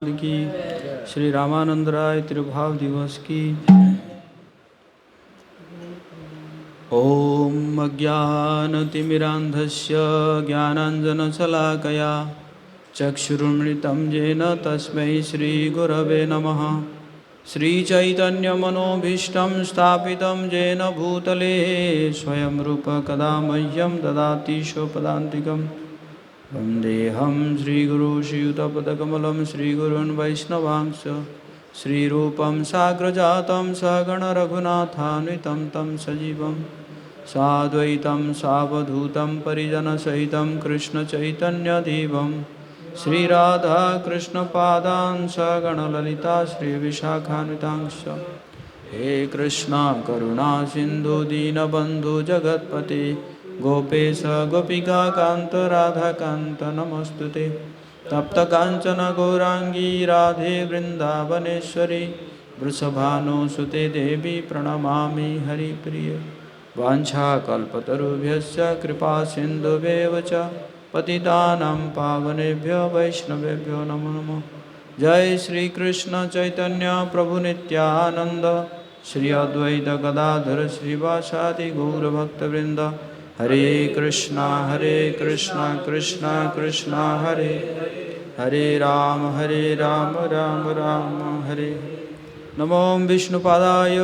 की श्री रामानंद राय तिरुभाव दिवस की। ओम अज्ञानतिमिरान्धस्य ज्ञानाञ्जनशलाकया चक्षुरुन्मिलितं येन तस्मै श्रीगुरवे नमः। श्रीचैतन्यमनोभीष्टं स्थापितं येन भूतले स्वयं रूप कदा मह्यं ददाति स्वपदान्तिकम्। वन्देऽहं श्रीगुरु श्रीयुतपदकमलं श्रीगुरून् वैष्णवांश्च श्रीरूपं साग्रजातं सहगण रघुनाथान्वितं तं सजीवं साद्वैतं सावधूतं परिजनसहितं कृष्णचैतन्यदेवं श्रीराधाकृष्णपादान् सहगण ललिता श्रीविशाखान्वितांश्च। हे कृष्णा करुणा सिन्धु दीनबन्धु जगत्पते गोपेश गोपिका कांत राधा कांत नमस्तुते। तप्त कांचन गौरांगी राधे वृंदावनेश्वरी वृषभानुसुते देवी प्रणमामि हरिप्रिय। वाञ्छाकल्पतरुभ्यश्च कृपा सिन्धुभ्येव च पतितानां पावनेभ्यो वैष्णवेभ्यो नमो नमः। जय श्री कृष्ण चैतन्य प्रभु नित्यानंद श्री अद्वैत गदाधर श्रीवासादि गौरभक्तवृंद। हरे कृष्णा कृष्णा कृष्णा हरे हरे राम राम राम हरे। नमो विष्णुपादाय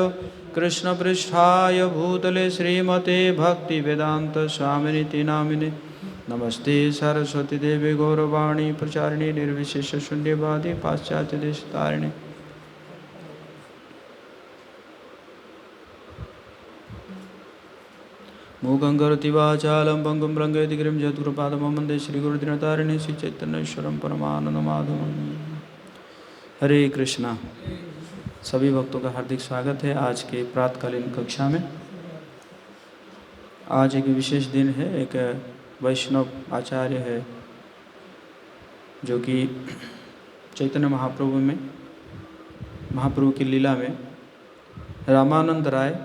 कृष्णपृष्ठाय भूतले श्रीमते भक्तिवेदांत स्वामिनिति नामिने। नमस्ते सरस्वती देवी गौरवाणी प्रचारिणी निर्विशेष शून्यवादी पाश्चात्य देशतारिणी। मूकं करोति वाचालं पङ्गुं लङ्घयति गिरिं जयद्गुरुपादं वन्दे श्रीगुरुदिनतारिणी श्रीचैतन्येश्वरं परमानन्दमाधवं। हरे कृष्णा। सभी भक्तों का हार्दिक स्वागत है आज के प्रातकालीन कक्षा में। आज एक विशेष दिन है। एक वैष्णव आचार्य है जो कि चैतन्य महाप्रभु की लीला में रामानंद राय,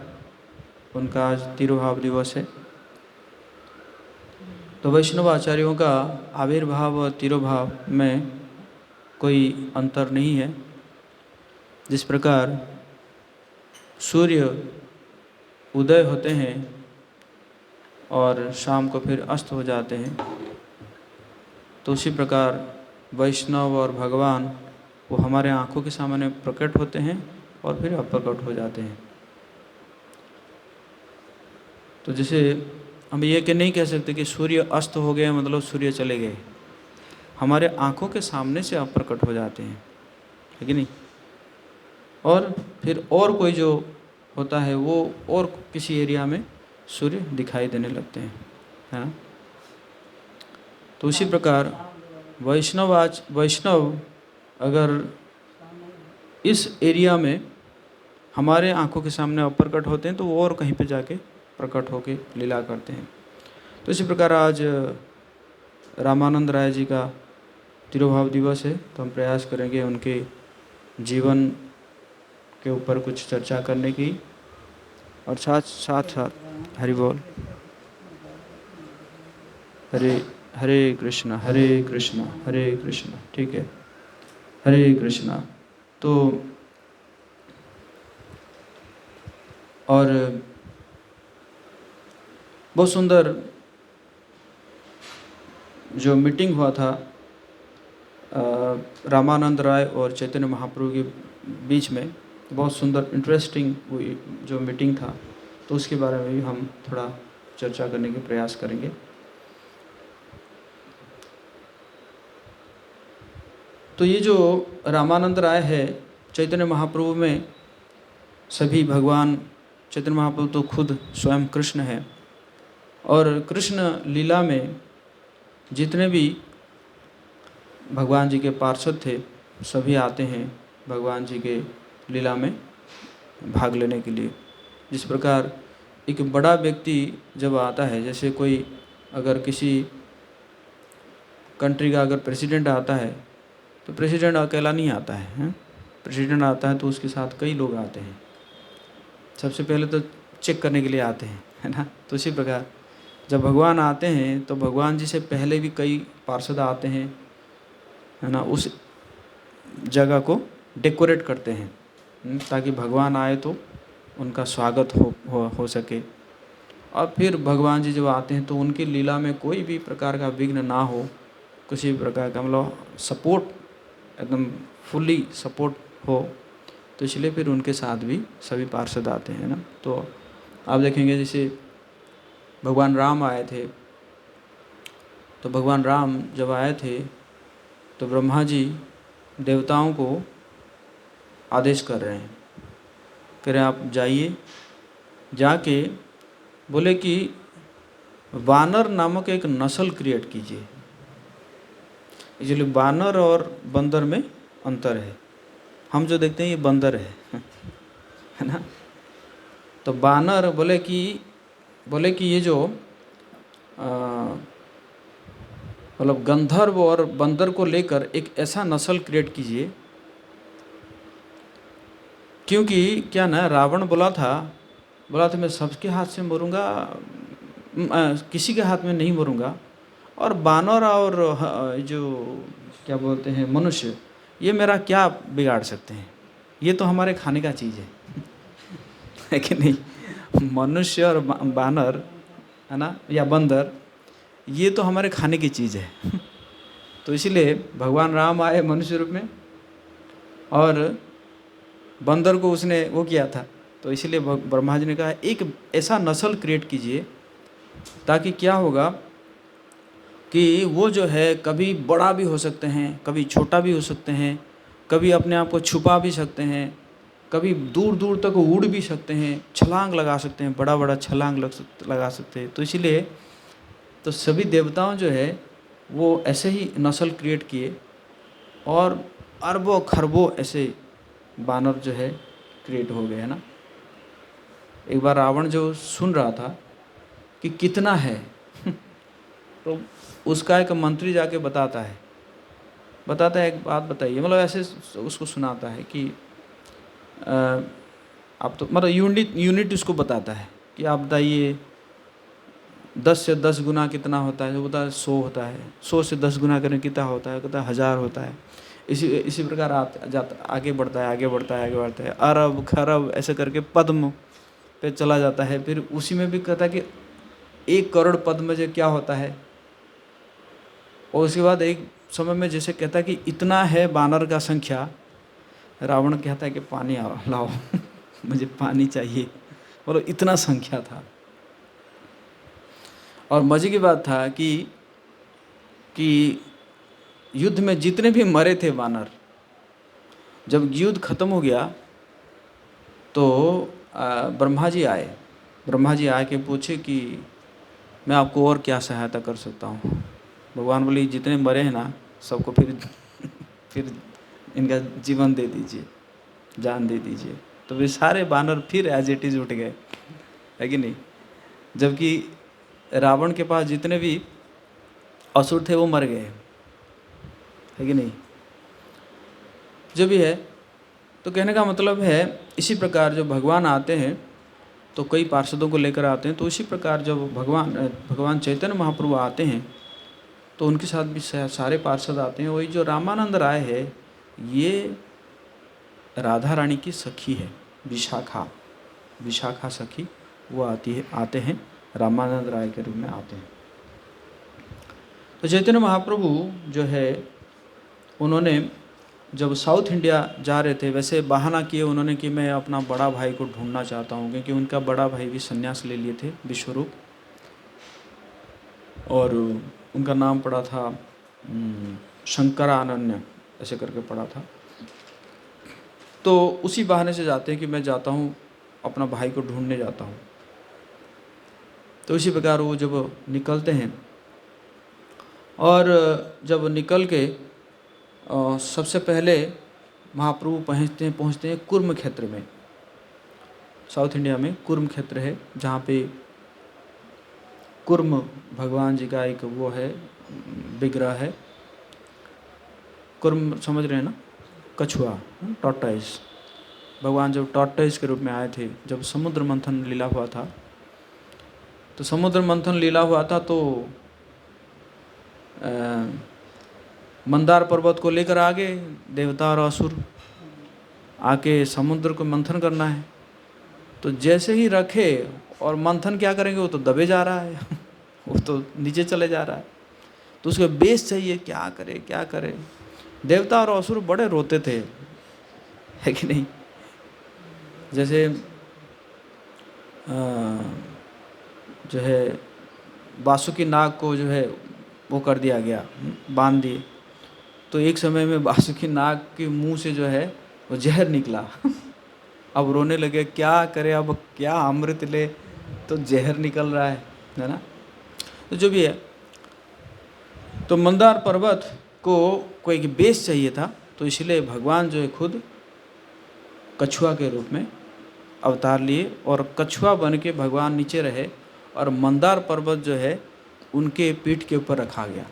उनका आज तिरुभाव दिवस है। तो वैष्णव आचार्यों का आविर्भाव और तिरुभाव में कोई अंतर नहीं है। जिस प्रकार सूर्य उदय होते हैं और शाम को फिर अस्त हो जाते हैं, तो उसी प्रकार वैष्णव और भगवान वो हमारे आँखों के सामने प्रकट होते हैं और फिर अप्रकट हो जाते हैं। तो जैसे हम ये कि नहीं कह सकते कि सूर्य अस्त हो गए मतलब सूर्य चले गए, हमारे आँखों के सामने से अप्रकट हो जाते हैं, है कि नहीं। और फिर और कोई जो होता है वो और किसी एरिया में सूर्य दिखाई देने लगते हैं, है ना। तो उसी प्रकार वैष्णव अगर इस एरिया में हमारे आंखों के सामने अप्रकट होते हैं तो वो और कहीं पे जाके प्रकट होके लीला करते हैं। तो इसी प्रकार आज रामानंद राय जी का तिरुभाव दिवस है, तो हम प्रयास करेंगे उनके जीवन के ऊपर कुछ चर्चा करने की और साथ हरि बोल। हरे कृष्णा हरे कृष्णा। ठीक है, हरे कृष्णा। तो और बहुत सुंदर जो मीटिंग हुआ था रामानंद राय और चैतन्य महाप्रभु के बीच में, बहुत सुंदर इंटरेस्टिंग जो मीटिंग था, तो उसके बारे में भी हम थोड़ा चर्चा करने का प्रयास करेंगे। तो ये जो रामानंद राय है, चैतन्य महाप्रभु में सभी भगवान चैतन्य महाप्रभु तो खुद स्वयं कृष्ण है, और कृष्ण लीला में जितने भी भगवान जी के पार्षद थे सभी आते हैं भगवान जी के लीला में भाग लेने के लिए। जिस प्रकार एक बड़ा व्यक्ति जब आता है, जैसे कोई अगर किसी कंट्री का अगर प्रेसिडेंट आता है तो प्रेसिडेंट अकेला नहीं आता है, प्रेसिडेंट आता है तो उसके साथ कई लोग आते हैं। सबसे पहले तो चेक करने के लिए आते हैं, है ना। तो इसी प्रकार जब भगवान आते हैं तो भगवान जी से पहले भी कई पार्षद आते हैं, है ना। उस जगह को डेकोरेट करते हैं, ताकि भगवान आए तो उनका स्वागत हो सके। और फिर भगवान जी जब आते हैं तो उनकी लीला में कोई भी प्रकार का विघ्न ना हो, किसी भी प्रकार का मतलब सपोर्ट एकदम फुल्ली सपोर्ट हो, तो इसलिए फिर उनके साथ भी सभी पार्षद आते हैं ना। तो आप देखेंगे जैसे भगवान राम आए थे, तो भगवान राम जब आए थे तो ब्रह्मा जी देवताओं को आदेश कर रहे हैं, कह रहे आप जाइए, जाके बोले कि वानर नामक एक नस्ल क्रिएट कीजिए। इसलिए वानर और बंदर में अंतर है, हम जो देखते हैं ये बंदर है ना। तो वानर बोले कि ये जो मतलब गंधर्व और बंदर को लेकर एक ऐसा नस्ल क्रिएट कीजिए, क्योंकि क्या ना रावण बोला था मैं सबके हाथ से मरूंगा, किसी के हाथ में नहीं मरूंगा, और बानर और जो क्या बोलते हैं मनुष्य, ये मेरा क्या बिगाड़ सकते हैं, ये तो हमारे खाने का चीज़ है कि नहीं। मनुष्य और बानर है ना, या बंदर, ये तो हमारे खाने की चीज़ है। तो इसीलिए भगवान राम आए मनुष्य रूप में और बंदर को उसने वो किया था। तो इसीलिए ब्रह्मा जी ने कहा एक ऐसा नस्ल क्रिएट कीजिए, ताकि क्या होगा कि वो जो है कभी बड़ा भी हो सकते हैं, कभी छोटा भी हो सकते हैं, कभी अपने आप को छुपा भी सकते हैं, कभी दूर दूर तक उड़ भी सकते हैं, छलांग लगा सकते हैं, बड़ा बड़ा छलांग लगा सकते हैं। तो इसीलिए तो सभी देवताओं जो है वो ऐसे ही नस्ल क्रिएट किए, और अरबों खरबों ऐसे बानर जो है क्रिएट हो गए, है ना। एक बार रावण जो सुन रहा था कि कितना है तो उसका एक मंत्री जाके बताता है एक बात बताइए, मतलब ऐसे उसको सुनाता है कि आप तो मतलब यूनिट उसको बताता है कि आप बताइए 10 से 10 गुना कितना होता है, जो बता 100 होता है, 100 से 10 गुना करने कितना होता है, कहता है 1000 होता है। इसी प्रकार आगे बढ़ता है, अरब खरब ऐसे करके पद्म पे चला जाता है। फिर उसी में भी कहता है कि 1 करोड़ पद्म जो क्या होता है, और उसके बाद एक समय में जैसे कहता है कि इतना है बानर का संख्या, रावण कहता है कि पानी लाओ मुझे पानी चाहिए, मतलब इतना संख्या था। और मजे की बात था कि युद्ध में जितने भी मरे थे बानर, जब युद्ध खत्म हो गया तो ब्रह्मा जी आए के पूछे कि मैं आपको और क्या सहायता कर सकता हूँ। भगवान बोले जितने मरे हैं ना सबको फिर इनका जीवन दे दीजिए, जान दे दीजिए। तो वे सारे बानर फिर एज इट इज उठ गए, है कि नहीं। जबकि रावण के पास जितने भी असुर थे वो मर गए, है कि नहीं। जो भी है, तो कहने का मतलब है इसी प्रकार जब भगवान आते हैं तो कई पार्षदों को लेकर आते हैं। तो इसी प्रकार जब भगवान चैतन्य महाप्रभु आते हैं तो उनके साथ भी सारे पार्षद आते हैं। वही जो रामानंद राय है, ये राधा रानी की सखी है, विशाखा सखी, वो आते हैं रामानंद राय के रूप में आते हैं। तो चैतन्य महाप्रभु जो है उन्होंने जब साउथ इंडिया जा रहे थे, वैसे बहाना किए उन्होंने कि मैं अपना बड़ा भाई को ढूंढना चाहता हूँ, क्योंकि उनका बड़ा भाई भी संन्यास ले लिए थे, विश्वरूप, और उनका नाम पड़ा था शंकरानन्य ऐसे करके पड़ा था। तो उसी बहाने से जाते हैं कि मैं जाता हूँ अपना भाई को ढूंढने जाता हूँ। तो इसी प्रकार वो जब निकलते हैं, और जब निकल के सबसे पहले महाप्रभु पहुँचते हैं कुर्म क्षेत्र में। साउथ इंडिया में कुर्म क्षेत्र है, जहाँ पे कुर्म भगवान जी का एक वो है विग्रह है। कुर्म समझ रहे हैं ना, कछुआ, टॉर्टोइस। भगवान जब टॉर्टोइस के रूप में आए थे, जब समुद्र मंथन लीला हुआ था, तो मंदार पर्वत को लेकर आ गए देवता और असुर, आके समुद्र को मंथन करना है। तो जैसे ही रखे और मंथन क्या करेंगे, वो तो दबे जा रहा है वो तो नीचे चले जा रहा है। तो उसको बेस चाहिए, क्या करे क्या करे। देवता और असुर बड़े रोते थे, है कि नहीं। जैसे जो है वासुकी नाग को जो है वो कर दिया गया, बांध दिए। तो एक समय में वासुकी नाग के मुंह से जो है वो जहर निकला अब रोने लगे, क्या करे, अब क्या अमृत ले, तो जहर निकल रहा है ना। तो जो भी है, तो मंदार पर्वत को कोई बेस चाहिए था, तो इसलिए भगवान जो है खुद कछुआ के रूप में अवतार लिए और कछुआ बन के भगवान नीचे रहे और मंदार पर्वत जो है उनके पीठ के ऊपर रखा गया।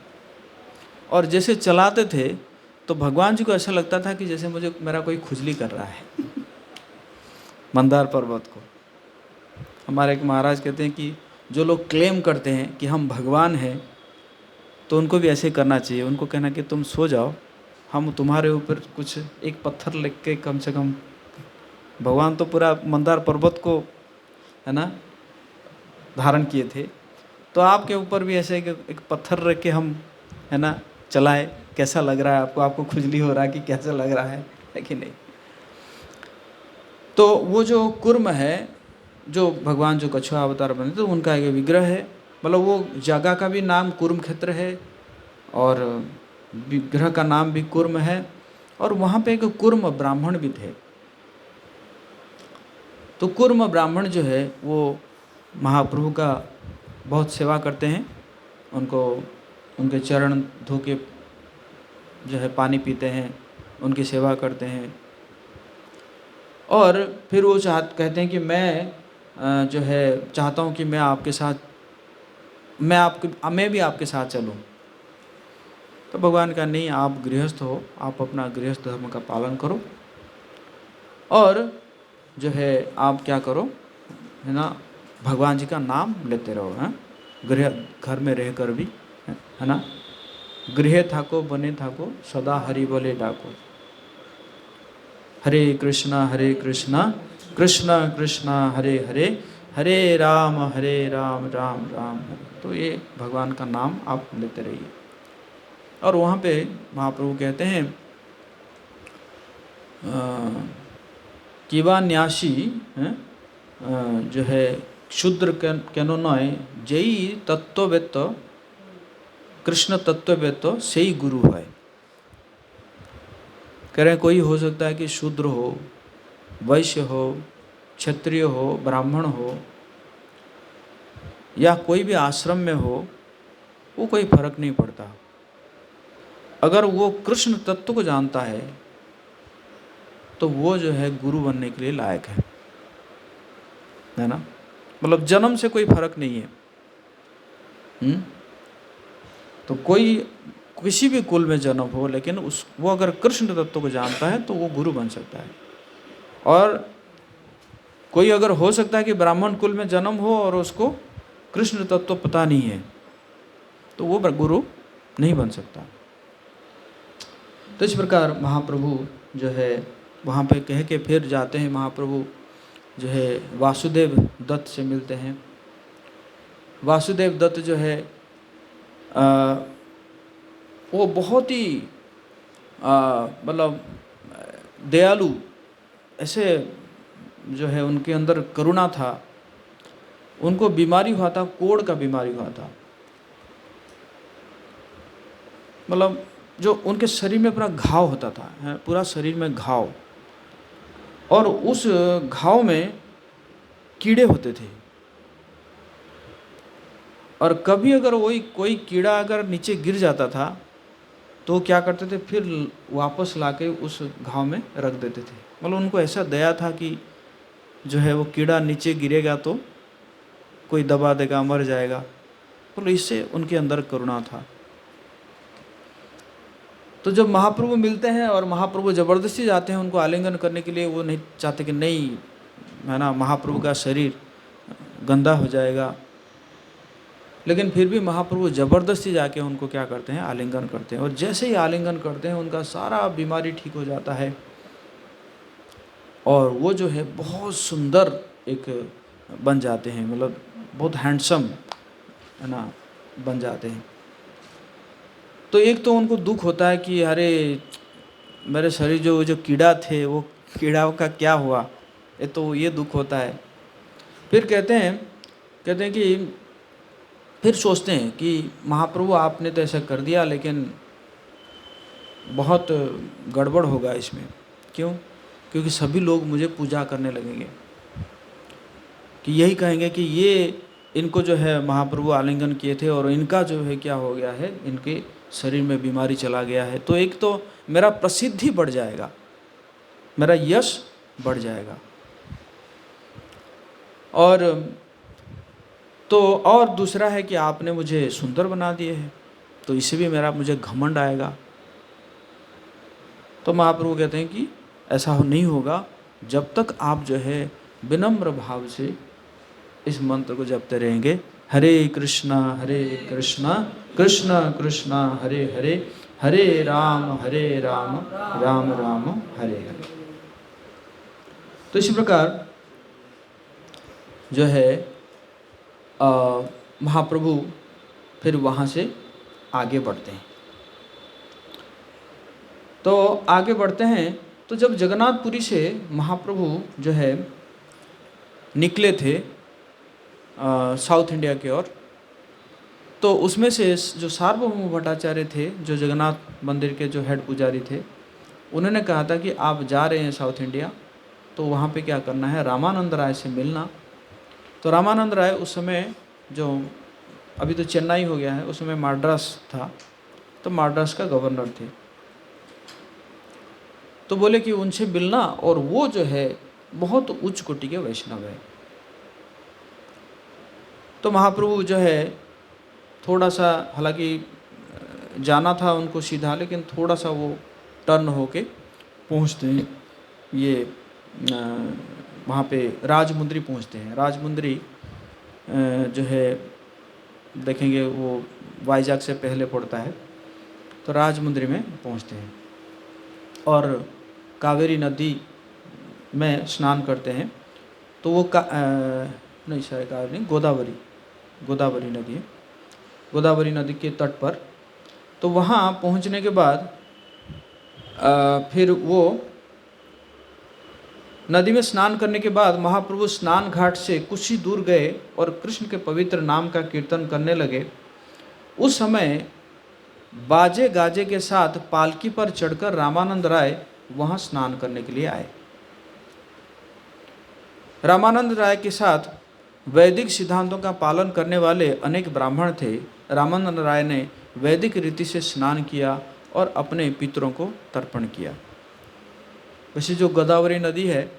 और जैसे चलाते थे तो भगवान जी को ऐसा लगता था कि जैसे मुझे मेरा कोई खुजली कर रहा है मंदार पर्वत को। हमारे एक महाराज कहते हैं कि जो लोग क्लेम करते हैं कि हम भगवान हैं, तो उनको भी ऐसे करना चाहिए। उनको कहना कि तुम सो जाओ, हम तुम्हारे ऊपर कुछ एक पत्थर लिख के कम से कम, भगवान तो पूरा मंदार पर्वत को है ना धारण किए थे, तो आपके ऊपर भी ऐसे एक पत्थर रख के हम है ना चलाए, कैसा लग रहा है आपको, आपको खुजली हो रहा है कि कैसा लग रहा है कि नहीं। तो वो जो कुर्म है, जो भगवान जो कछुआ अवतार बने तो उनका एक विग्रह है, मतलब वो जगह का भी नाम कुर्म क्षेत्र है और विग्रह का नाम भी कुर्म है। और वहाँ पे एक कुर्म ब्राह्मण भी थे। तो कुर्म ब्राह्मण जो है वो महाप्रभु का बहुत सेवा करते हैं, उनको उनके चरण धो के जो है पानी पीते हैं, उनकी सेवा करते हैं। और फिर वो कहते हैं कि मैं जो है चाहता हूँ कि मैं आपके साथ, मैं भी आपके साथ चलूँ। तो भगवान का नहीं, आप गृहस्थ हो, आप अपना गृहस्थ धर्म का पालन करो और जो है आप क्या करो है ना, भगवान जी का नाम लेते रहो। हैं गृह घर में रह कर भी है ना, गृह थाको बने थाको सदा हरि बोले डाको। हरे कृष्णा कृष्ण कृष्ण हरे हरे, हरे राम राम राम हरे। तो ये भगवान का नाम आप लेते रहिए। और वहाँ पे महाप्रभु कहते हैं किवा न्यासी जो है क्षुद्र केनो नय जई तत्ववेत्त कृष्ण तत्ववेत्त से ही गुरु है। कह रहे हैं कोई हो सकता है कि शूद्र हो, वैश्य हो, क्षत्रिय हो, ब्राह्मण हो या कोई भी आश्रम में हो, वो कोई फर्क नहीं पड़ता। अगर वो कृष्ण तत्व को जानता है तो वो जो है गुरु बनने के लिए लायक है ना। मतलब जन्म से कोई फर्क नहीं है। तो कोई किसी भी कुल में जन्म हो, लेकिन वो अगर कृष्ण तत्व को जानता है तो वो गुरु बन सकता है। और कोई अगर हो सकता है कि ब्राह्मण कुल में जन्म हो और उसको कृष्ण तत्व पता नहीं है, तो वो गुरु नहीं बन सकता। तो इस प्रकार महाप्रभु जो है वहाँ पे कह के फिर जाते हैं। महाप्रभु जो है वासुदेव दत्त से मिलते हैं। वासुदेव दत्त जो है वो बहुत ही मतलब दयालु, ऐसे जो है उनके अंदर करुणा था। उनको बीमारी हुआ था, कोढ़ का बीमारी हुआ था। मतलब जो उनके शरीर में पूरा घाव होता था, पूरा शरीर में घाव, और उस घाव में कीड़े होते थे। और कभी अगर वही कोई कीड़ा अगर नीचे गिर जाता था तो क्या करते थे, फिर वापस लाके उस घाव में रख देते थे। मतलब उनको ऐसा दया था कि जो है वो कीड़ा नीचे गिरेगा तो कोई दबा देगा, मर जाएगा। मतलब इससे उनके अंदर करुणा था। तो जब महाप्रभु मिलते हैं और महाप्रभु ज़बरदस्ती जाते हैं उनको आलिंगन करने के लिए, वो नहीं चाहते कि नहीं है ना महाप्रभु का शरीर गंदा हो जाएगा, लेकिन फिर भी महाप्रभु ज़बरदस्ती जाके उनको क्या करते हैं, आलिंगन करते हैं। और जैसे ही आलिंगन करते हैं उनका सारा बीमारी ठीक हो जाता है और वो जो है बहुत सुंदर एक बन जाते हैं, मतलब बहुत हैंडसम है ना, बन जाते हैं। तो एक तो उनको दुख होता है कि अरे मेरे शरीर जो जो कीड़ा थे वो कीड़ाओं का क्या हुआ, ये दुख होता है। फिर कहते हैं कि फिर सोचते हैं कि महाप्रभु आपने तो ऐसा कर दिया, लेकिन बहुत गड़बड़ होगा इसमें। क्यों? क्योंकि सभी लोग मुझे पूजा करने लगेंगे, कि यही कहेंगे कि ये इनको जो है महाप्रभु आलिंगन किए थे और इनका जो है क्या हो गया है, इनके शरीर में बीमारी चला गया है। तो एक तो मेरा प्रसिद्धि बढ़ जाएगा, मेरा यश बढ़ जाएगा, और दूसरा है कि आपने मुझे सुंदर बना दिए हैं, तो इससे भी मुझे घमंड आएगा। तो महाप्रभु कहते हैं कि ऐसा नहीं होगा जब तक आप जो है विनम्र भाव से इस मंत्र को जपते रहेंगे, हरे कृष्णा कृष्ण कृष्ण हरे हरे, हरे राम राम राम हरे हरे। तो इसी प्रकार जो है महाप्रभु फिर वहाँ से आगे बढ़ते हैं। तो आगे बढ़ते हैं तो जब जगन्नाथपुरी से महाप्रभु जो है निकले थे साउथ इंडिया की ओर, तो उसमें से जो सार्वभौम भट्टाचार्य थे, जो जगन्नाथ मंदिर के जो हेड पुजारी थे, उन्होंने कहा था कि आप जा रहे हैं साउथ इंडिया, तो वहाँ पे क्या करना है, रामानंद राय से मिलना। तो रामानंद राय उस समय, जो अभी तो चेन्नई हो गया है, उस समय माड्रास था, तो माड्रास का गवर्नर थे। तो बोले कि उनसे मिलना, और वो जो है बहुत उच्च कोटि के वैष्णव है। तो महाप्रभु जो है थोड़ा सा, हालांकि जाना था उनको सीधा, लेकिन थोड़ा सा वो टर्न होके पहुँचते हैं, ये वहाँ पे राजमुंद्री पहुँचते हैं। राजमुंद्री जो है देखेंगे वो वाइजैक से पहले पड़ता है, तो राजमुंद्री में पहुँचते हैं और कावेरी नदी में स्नान करते हैं। तो वो नहीं शायद कावेरी नहीं, गोदावरी नदी है, गोदावरी नदी के तट पर। तो वहाँ पहुँचने के बाद फिर वो नदी में स्नान करने के बाद महाप्रभु स्नान घाट से कुछ ही दूर गए और कृष्ण के पवित्र नाम का कीर्तन करने लगे। उस समय बाजे गाजे के साथ पालकी पर चढ़कर रामानंद राय वहाँ स्नान करने के लिए आए। रामानंद राय के साथ वैदिक सिद्धांतों का पालन करने वाले अनेक ब्राह्मण थे। रामानंद राय ने वैदिक रीति से स्नान किया और अपने पितरों को तर्पण किया। वैसे जो गोदावरी नदी है,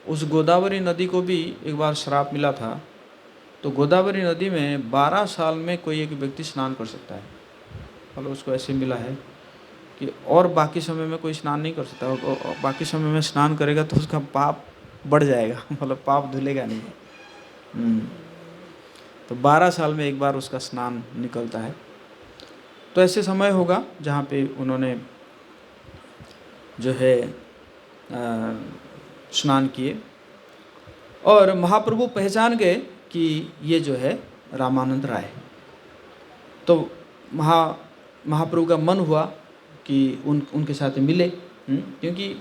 उस गोदावरी नदी को भी एक बार श्राप मिला था। तो गोदावरी नदी में 12 साल में कोई एक व्यक्ति स्नान कर सकता है, मतलब उसको ऐसे मिला है कि, और बाकी समय में कोई स्नान नहीं कर सकता। और बाकी समय में स्नान करेगा तो उसका पाप बढ़ जाएगा, मतलब पाप धुलेगा नहीं। तो 12 साल में एक बार उसका स्नान निकलता है। तो ऐसे समय होगा जहाँ पे उन्होंने जो है स्नान किए और महाप्रभु पहचान गए कि ये जो है रामानंद राय। तो महाप्रभु का मन हुआ कि उनके साथ मिले, क्योंकि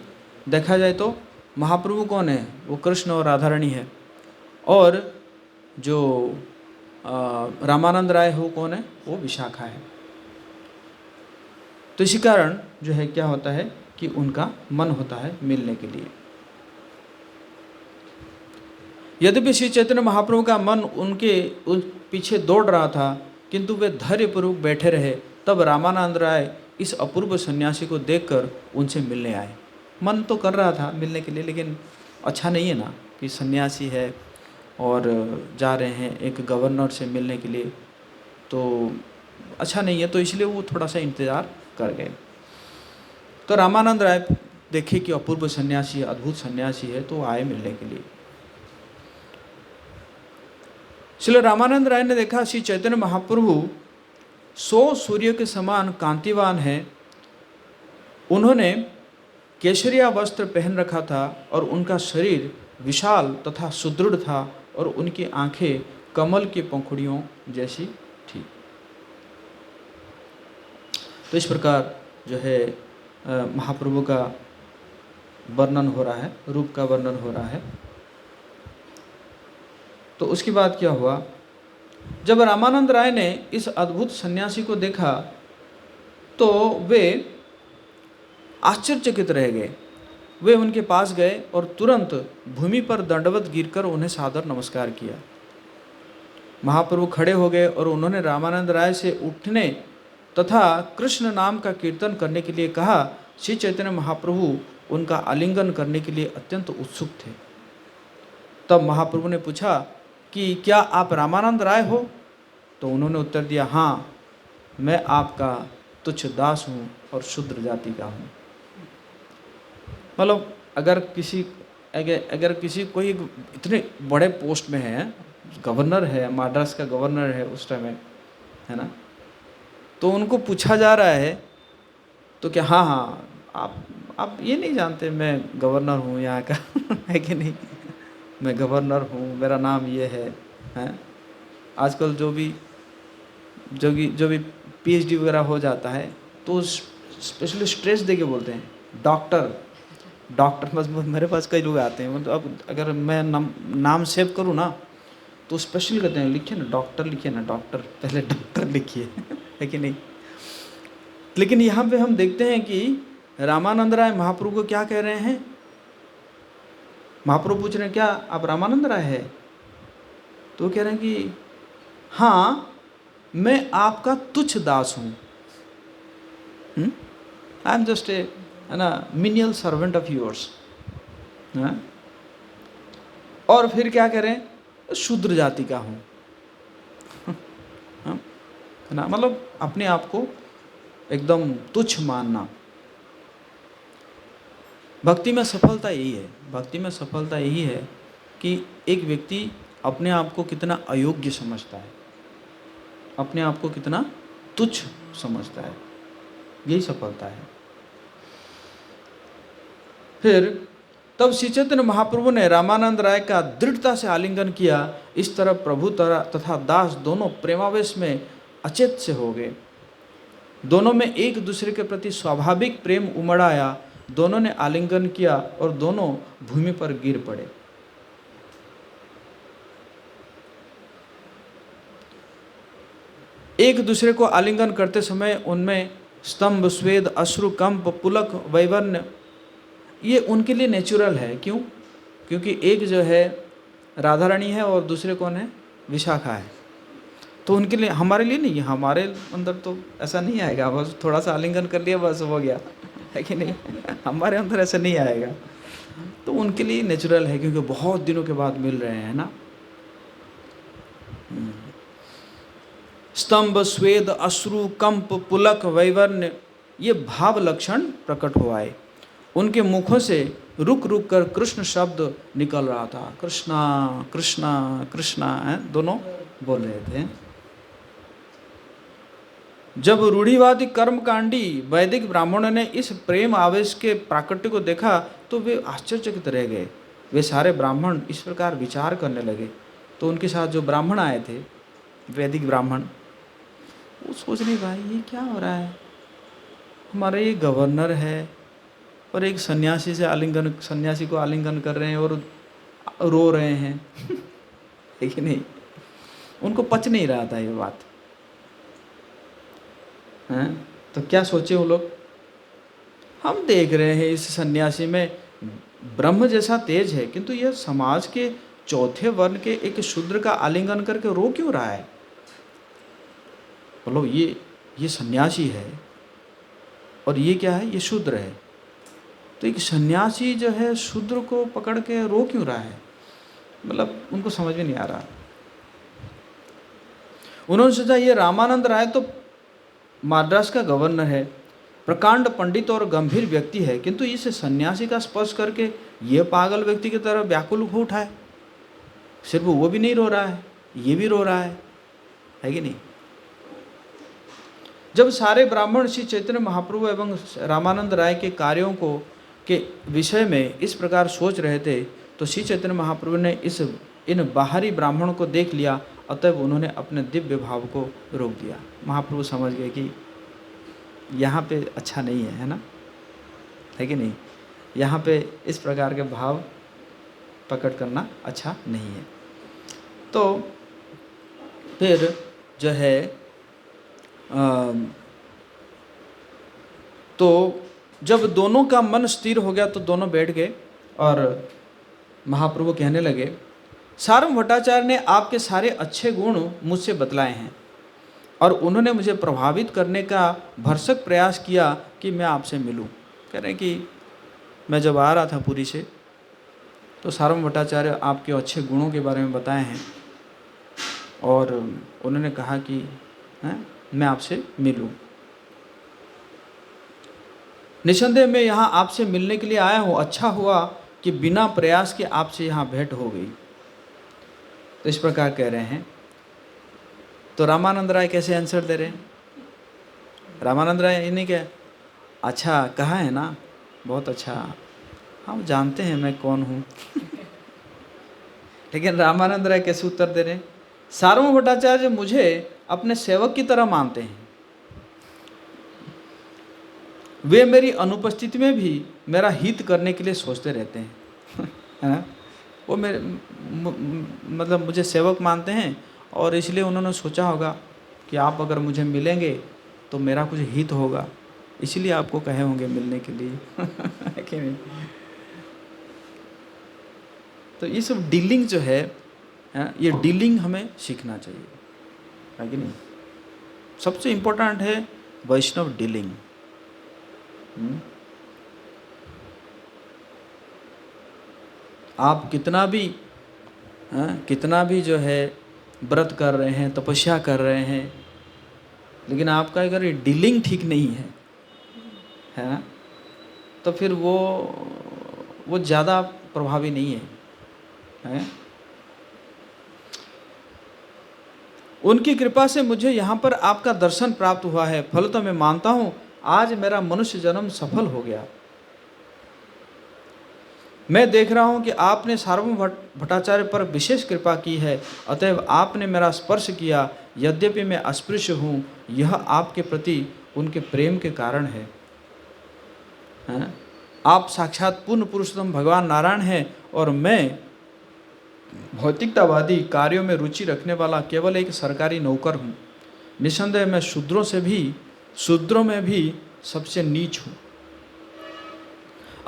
देखा जाए तो महाप्रभु कौन है, वो कृष्ण और राधा रानी है, और जो रामानंद राय हो कौन है, वो विशाखा है। तो इसी कारण जो है क्या होता है कि उनका मन होता है मिलने के लिए। यद्यपि श्री चैतन्य महाप्रभु का मन उनके पीछे दौड़ रहा था, किंतु वे धैर्यपूर्वक बैठे रहे। तब रामानंद राय इस अपूर्व सन्यासी को देखकर उनसे मिलने आए। मन तो कर रहा था मिलने के लिए, लेकिन अच्छा नहीं है ना कि सन्यासी है और जा रहे हैं एक गवर्नर से मिलने के लिए, तो अच्छा नहीं है। तो इसलिए वो थोड़ा सा इंतज़ार कर गए। तो रामानंद राय देखे कि अपूर्व सन्यासी, अद्भुत सन्यासी है, तो आए मिलने के लिए। श्री रामानंद राय ने देखा श्री चैतन्य महाप्रभु 100 सूर्य के समान कांतिवान है। उन्होंने केसरिया वस्त्र पहन रखा था और उनका शरीर विशाल तथा सुदृढ़ था और उनकी आंखें कमल की पंखुड़ियों जैसी थी। तो इस प्रकार जो है महाप्रभु का वर्णन हो रहा है, रूप का वर्णन हो रहा है। तो उसके बाद क्या हुआ, जब रामानंद राय ने इस अद्भुत सन्यासी को देखा तो वे आश्चर्यचकित रह गए। वे उनके पास गए और तुरंत भूमि पर दंडवत गिरकर उन्हें सादर नमस्कार किया। महाप्रभु खड़े हो गए और उन्होंने रामानंद राय से उठने तथा कृष्ण नाम का कीर्तन करने के लिए कहा। श्री चैतन्य महाप्रभु उनका आलिंगन करने के लिए अत्यंत उत्सुक थे। तब महाप्रभु ने पूछा कि क्या आप रामानंद राय हो? तो उन्होंने उत्तर दिया, हाँ, मैं आपका तुच्छ दास हूँ और शूद्र जाति का हूँ। मतलब अगर किसी कोई इतने बड़े पोस्ट में है, गवर्नर है, मद्रास का गवर्नर है उस टाइम में, है ना, तो उनको पूछा जा रहा है तो क्या हाँ आप ये नहीं जानते मैं गवर्नर हूँ यहाँ का है कि नहीं, मैं गवर्नर हूँ, मेरा नाम ये है, हैं? आजकल जो भी PhD वगैरह हो जाता है तो स्पेशली स्ट्रेस दे के बोलते हैं डॉक्टर। बस मेरे पास कई लोग आते हैं, मतलब अब अगर मैं नाम सेव करूँ ना तो स्पेशल कहते हैं लिखिए ना डॉक्टर, लिखिए ना डॉक्टर, पहले डॉक्टर लिखिए है कि नहीं। लेकिन यहाँ पे हम देखते हैं कि रामानंद राय महाप्रभु को क्या कह रहे हैं। महाप्रभु पूछ रहे हैं क्या आप रामानंद राय है? तो कह रहे हैं कि हाँ, मैं आपका तुच्छ दास हूँ। I am just a menial servant of yours. और फिर क्या कह रहे हैं, शूद्र जाति का हूँ, है ना, मतलब अपने आप को एकदम तुच्छ मानना। भक्ति में सफलता यही है, भक्ति में सफलता यही है कि एक व्यक्ति अपने आप को कितना अयोग्य समझता है, अपने आप को कितना तुच्छ समझता है, यही सफलता है। फिर तब श्री चैतन्य महाप्रभु ने रामानंद राय का दृढ़ता से आलिंगन किया। इस तरह प्रभु तथा दास दोनों प्रेमावेश में अचेत से हो गए। दोनों में एक दूसरे के प्रति स्वाभाविक प्रेम उमड़ आया। दोनों ने आलिंगन किया और दोनों भूमि पर गिर पड़े। एक दूसरे को आलिंगन करते समय उनमें स्तंभ, स्वेद, अश्रु, कंप, पुलक, वैवर्ण्य ये उनके लिए नेचुरल है। क्यों? क्योंकि एक जो है राधा रानी है और दूसरे कौन है, विशाखा है। तो उनके लिए, हमारे लिए नहीं, हमारे अंदर तो ऐसा नहीं आएगा, बस थोड़ा सा आलिंगन कर लिया बस हो गया, है कि नहीं, हमारे अंदर ऐसा नहीं आएगा। तो उनके लिए नेचुरल है क्योंकि बहुत दिनों के बाद मिल रहे हैं ना। स्तंभ, स्वेद, अश्रु, कंप, पुलक, वैवर्ण्य ये भाव लक्षण प्रकट हो आए। उनके मुखों से रुक रुक कर कृष्ण शब्द निकल रहा था। कृष्णा कृष्णा कृष्णा दोनों बोल रहे थे। जब रूढ़िवादी कर्मकांडी वैदिक ब्राह्मणों ने इस प्रेम आवेश के प्राकट्य को देखा तो वे आश्चर्यचकित रह गए। वे सारे ब्राह्मण इस प्रकार विचार करने लगे। तो उनके साथ जो ब्राह्मण आए थे, वैदिक ब्राह्मण, वो सोच रहे भाई ये क्या हो रहा है, हमारा ये गवर्नर है और एक सन्यासी को आलिंगन कर रहे हैं और रो रहे हैं लेकिन नहीं, उनको पच नहीं रहा था ये बात। हैं? तो क्या सोचे वो लोग, हम देख रहे हैं इस सन्यासी में ब्रह्म जैसा तेज है, किंतु यह समाज के चौथे वर्ण के एक शूद्र का आलिंगन करके रो क्यों रहा है। बोलो ये सन्यासी है और ये क्या है, ये शूद्र है। तो एक सन्यासी जो है शूद्र को पकड़ के रो क्यों रहा है, मतलब उनको समझ में नहीं आ रहा। उन्होंने सोचा ये रामानंद राय तो मद्रास का गवर्नर है, प्रकांड पंडित और गंभीर व्यक्ति है, किंतु इसे सन्यासी का स्पर्श करके ये पागल व्यक्ति की तरह व्याकुल हो उठा है। सिर्फ वो भी नहीं रो रहा है, ये भी रो रहा है कि नहीं? जब सारे ब्राह्मण श्री चैतन्य महाप्रभु एवं रामानंद राय के कार्यों को के विषय में इस प्रकार सोच रहे थे, तो श्री चैतन्य महाप्रभु ने इन बाहरी ब्राह्मणों को देख लिया, अतएव उन्होंने अपने दिव्य भाव को रोक दिया। महाप्रभु समझ गए कि यहाँ पे अच्छा नहीं है ना, है कि नहीं? यहाँ पे इस प्रकार के भाव पकड़ करना अच्छा नहीं है। तो फिर जो है तो जब दोनों का मन स्थिर हो गया तो दोनों बैठ गए और महाप्रभु कहने लगे, सार्वभौम भट्टाचार्य ने आपके सारे अच्छे गुण मुझसे बतलाए हैं और उन्होंने मुझे प्रभावित करने का भरसक प्रयास किया कि मैं आपसे मिलूं। कह रहे हैं कि मैं जब आ रहा था पुरी से तो सार्वभौम भट्टाचार्य आपके अच्छे गुणों के बारे में बताए हैं और उन्होंने कहा कि मैं आपसे मिलूं। निसंदेह मैं यहाँ आपसे मिलने के लिए आया हूँ। अच्छा हुआ कि बिना प्रयास के आपसे यहाँ भेंट हो गई। तो इस प्रकार कह रहे हैं। तो रामानंद राय कैसे आंसर दे रहे हैं? रामानंद राय ये नहीं क्या, अच्छा कहा है ना, बहुत अच्छा, हम जानते हैं मैं कौन हूँ। लेकिन रामानंद राय कैसे उत्तर दे रहे हैं? सार्वभौम भट्टाचार्य मुझे अपने सेवक की तरह मानते हैं। वे मेरी अनुपस्थिति में भी मेरा हित करने के लिए सोचते रहते हैं। है ना? वो मेरे मतलब मुझे सेवक मानते हैं और इसलिए उन्होंने सोचा होगा कि आप अगर मुझे मिलेंगे तो मेरा कुछ हित होगा, इसलिए आपको कहे होंगे मिलने के लिए। है कि नहीं? तो ये सब डीलिंग जो है, ये डीलिंग हमें सीखना चाहिए, है कि नहीं? सबसे इम्पोर्टेंट है वैष्णव डीलिंग। आप कितना भी जो है व्रत कर रहे हैं, तपस्या कर रहे हैं, लेकिन आपका अगर ये डीलिंग ठीक नहीं है ना, तो फिर वो ज़्यादा प्रभावी नहीं है। उनकी कृपा से मुझे यहाँ पर आपका दर्शन प्राप्त हुआ है। फलतः मैं मानता हूँ आज मेरा मनुष्य जन्म सफल हो गया। मैं देख रहा हूँ कि आपने सार्वभौम भट्टाचार्य पर विशेष कृपा की है, अतएव आपने मेरा स्पर्श किया। यद्यपि मैं अस्पृश्य हूँ, यह आपके प्रति उनके प्रेम के कारण है। आप साक्षात पूर्ण पुरुषोत्तम भगवान नारायण हैं और मैं भौतिकतावादी कार्यों में रुचि रखने वाला केवल एक सरकारी नौकर हूँ। निसंदेह मैं शूद्रों में भी सबसे नीच हूँ।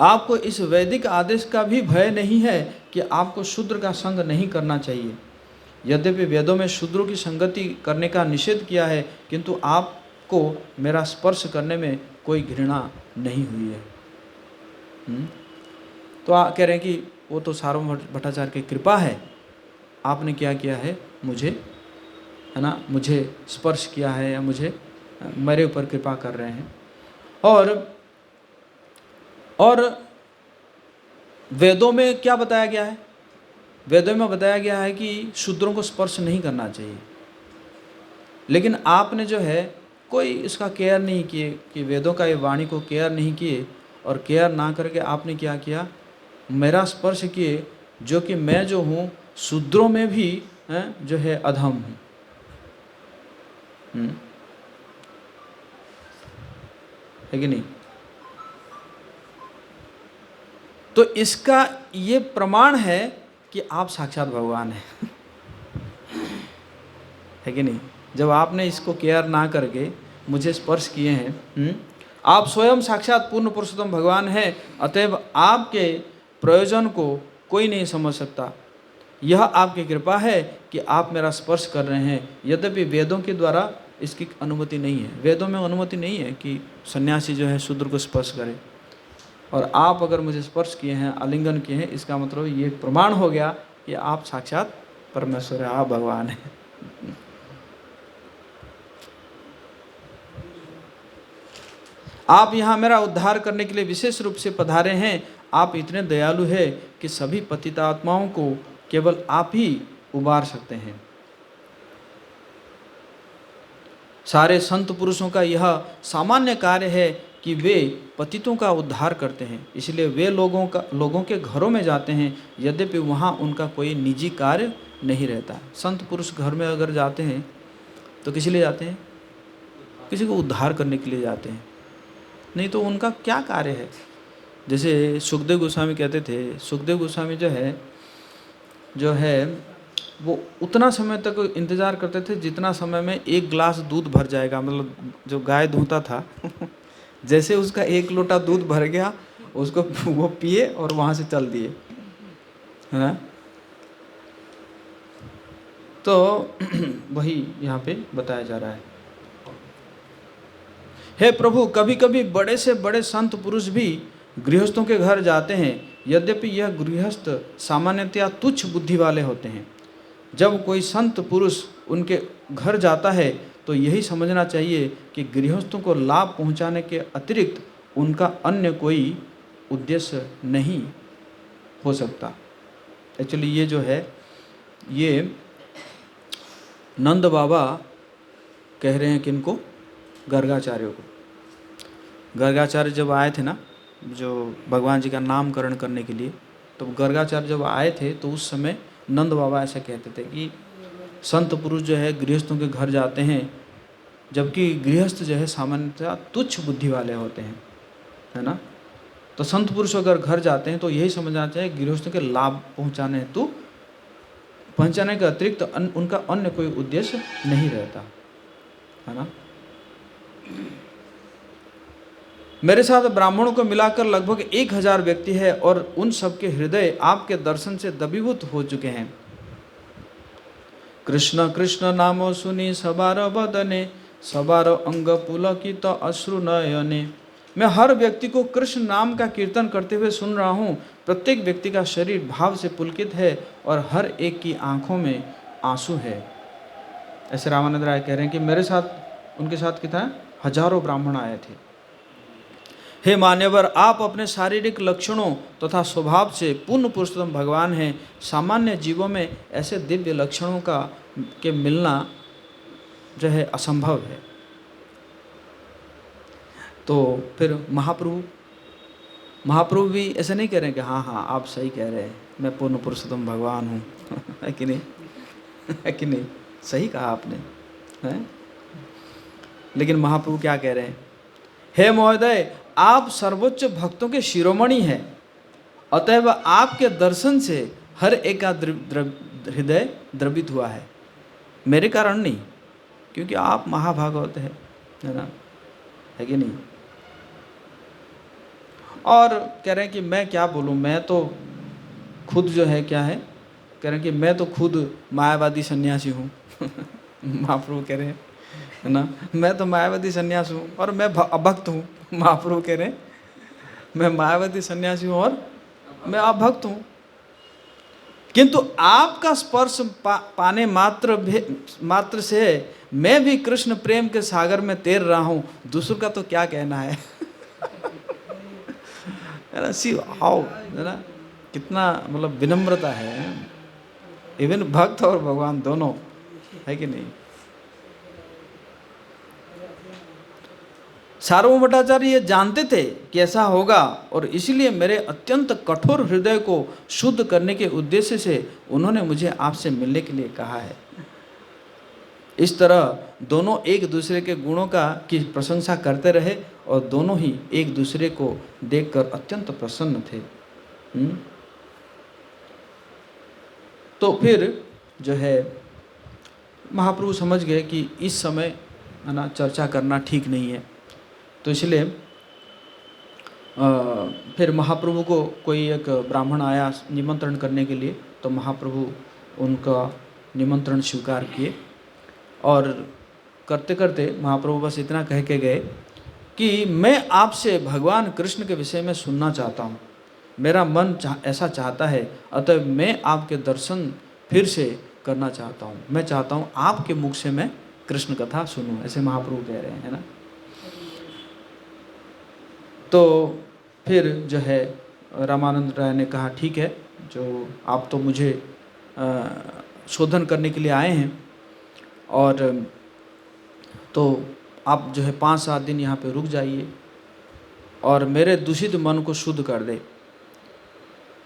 आपको इस वैदिक आदेश का भी भय नहीं है कि आपको शूद्र का संग नहीं करना चाहिए। यद्यपि वेदों में शूद्रों की संगति करने का निषेध किया है, किंतु आपको मेरा स्पर्श करने में कोई घृणा नहीं हुई है। तो कह रहे हैं कि वो तो सार्वभौम भट्टाचार्य की कृपा है, आपने क्या किया है, मुझे, है ना, मुझे स्पर्श किया है या मुझे मेरे ऊपर कृपा कर रहे हैं। और वेदों में क्या बताया गया है? वेदों में बताया गया है कि शूद्रों को स्पर्श नहीं करना चाहिए, लेकिन आपने जो है कोई इसका केयर नहीं किए कि वेदों का ये वाणी को केयर नहीं किए, और केयर ना करके आपने क्या किया, मेरा स्पर्श किए, जो कि मैं जो हूँ शूद्रों में भी जो है अधम हूँ। है कि नहीं? तो इसका ये प्रमाण है कि आप साक्षात भगवान हैं। है कि नहीं? जब आपने इसको केयर ना करके मुझे स्पर्श किए हैं, आप स्वयं साक्षात पूर्ण पुरुषोत्तम भगवान हैं, अतएव आपके प्रयोजन को कोई नहीं समझ सकता। यह आपकी कृपा है कि आप मेरा स्पर्श कर रहे हैं। यद्यपि वेदों के द्वारा इसकी अनुमति नहीं है, वेदों में अनुमति नहीं है कि सन्यासी जो है शूद्र को स्पर्श करे, और आप अगर मुझे स्पर्श किए हैं, आलिंगन किए हैं, इसका मतलब ये प्रमाण हो गया कि आप साक्षात परमेश्वर है, आप भगवान हैं। आप यहाँ मेरा उद्धार करने के लिए विशेष रूप से पधारे हैं। आप इतने दयालु हैं कि सभी पतित आत्माओं को केवल आप ही उबार सकते हैं। सारे संत पुरुषों का यह सामान्य कार्य है कि वे पतितों का उद्धार करते हैं, इसलिए वे लोगों के घरों में जाते हैं, यद्यपि वहाँ उनका कोई निजी कार्य नहीं रहता। संत पुरुष घर में अगर जाते हैं तो किस लिए जाते हैं? किसी को उद्धार करने के लिए जाते हैं, नहीं तो उनका क्या कार्य है। जैसे सुखदेव गोस्वामी कहते थे, सुखदेव गोस्वामी जो है वो उतना समय तक इंतज़ार करते थे जितना समय में एक गिलास दूध भर जाएगा, मतलब जो गाय दूहता था जैसे उसका एक लोटा दूध भर गया उसको वो पिए और वहाँ से चल दिए, है ना। तो वही यहाँ पे बताया जा रहा है। हे प्रभु, कभी कभी बड़े से बड़े संत पुरुष भी गृहस्थों के घर जाते हैं, यद्यपि यह गृहस्थ सामान्यतया तुच्छ बुद्धि वाले होते हैं। जब कोई संत पुरुष उनके घर जाता है तो यही समझना चाहिए कि गृहस्थों को लाभ पहुंचाने के अतिरिक्त उनका अन्य कोई उद्देश्य नहीं हो सकता। एक्चुअली ये जो है ये नंद बाबा कह रहे हैं किनको? गर्गाचार्यों को। गर्गाचार्य जब आए थे ना, जो भगवान जी का नामकरण करने के लिए, तो गर्गाचार्य जब आए थे तो उस समय नंद बाबा ऐसा कहते थे कि संत पुरुष जो है गृहस्थों के घर जाते हैं, जबकि गृहस्थ जो है सामान्यतः तुच्छ बुद्धि वाले होते हैं, है ना। तो संत पुरुष अगर घर जाते हैं तो यही समझना चाहिए गृहस्थों के लाभ पहुंचाने के अतिरिक्त उनका अन्य कोई उद्देश्य नहीं रहता, है ना। मेरे साथ ब्राह्मणों को मिलाकर लगभग 1000 व्यक्ति है और उन सबके हृदय आपके दर्शन से दबीभूत हो चुके हैं। कृष्ण कृष्ण नामो सुनी सबार बदने, सबार अंग पुलकित अश्रु नयने। मैं हर व्यक्ति को कृष्ण नाम का कीर्तन करते हुए सुन रहा हूँ। प्रत्येक व्यक्ति का शरीर भाव से पुलकित है और हर एक की आंखों में आंसू है। ऐसे रामानंद राय कह रहे हैं कि मेरे साथ, उनके साथ कितना, हजारों ब्राह्मण आए थे। हे मान्यवर, आप अपने शारीरिक लक्षणों तथा स्वभाव से पूर्ण पुरुषोत्तम भगवान हैं। सामान्य जीवों में ऐसे दिव्य लक्षणों के मिलना जो है असंभव है। तो फिर महाप्रभु भी ऐसे नहीं कह रहे हैं कि हाँ हाँ आप सही कह रहे हैं, मैं पूर्ण पुरुषोत्तम भगवान हूँ है कि नहीं? है कि नहीं? सही कहा आपने, है? लेकिन महाप्रभु क्या कह रहे हैं? हे महोदय, आप सर्वोच्च भक्तों के शिरोमणि हैं, अतएव आपके दर्शन से हर एक का हृदय द्रवित हुआ है, मेरे कारण नहीं, क्योंकि आप महाभागवत है ना, है कि नहीं? और कह रहे हैं कि मैं क्या बोलूँ, मैं तो खुद जो है क्या है, कह रहे हैं कि मैं तो खुद मायावादी सन्यासी हूँ महाप्रभु कह रहे हैं, है ना, मैं तो मायावादी सन्यासी हूँ और मैं अभक्त हूँ। महाप्रभु कह रहे हैं मैं मायावादी सन्यासी हूँ और मैं अभक्त हूँ, किंतु आपका स्पर्श पाने मात्र से मैं भी कृष्ण प्रेम के सागर में तैर रहा हूँ, दूसरों का तो क्या कहना है ना, सी हाउ, है ना, कितना मतलब विनम्रता है, इवन भक्त और भगवान दोनों, है कि नहीं? सार्वभौम भट्टाचार्य ये जानते थे कि ऐसा होगा और इसलिए मेरे अत्यंत कठोर हृदय को शुद्ध करने के उद्देश्य से उन्होंने मुझे आपसे मिलने के लिए कहा है। इस तरह दोनों एक दूसरे के गुणों की प्रशंसा करते रहे और दोनों ही एक दूसरे को देखकर अत्यंत प्रसन्न थे। तो फिर जो है महाप्रभु समझ गए कि इस समय है ना चर्चा करना ठीक नहीं है, तो इसलिए फिर महाप्रभु को कोई एक ब्राह्मण आया निमंत्रण करने के लिए, तो महाप्रभु उनका निमंत्रण स्वीकार किए और करते करते महाप्रभु बस इतना कह के गए कि मैं आपसे भगवान कृष्ण के विषय में सुनना चाहता हूँ, मेरा मन ऐसा चाहता है, अतः मैं आपके दर्शन फिर से करना चाहता हूँ, मैं चाहता हूँ आपके मुख से मैं कृष्ण कथा सुनूँ, ऐसे महाप्रभु कह रहे हैं, है ना। तो फिर जो है रामानंद राय ने कहा ठीक है, जो आप तो मुझे शोधन करने के लिए आए हैं और तो आप जो है 5-7 दिन यहाँ पे रुक जाइए और मेरे दूषित मन को शुद्ध कर दे।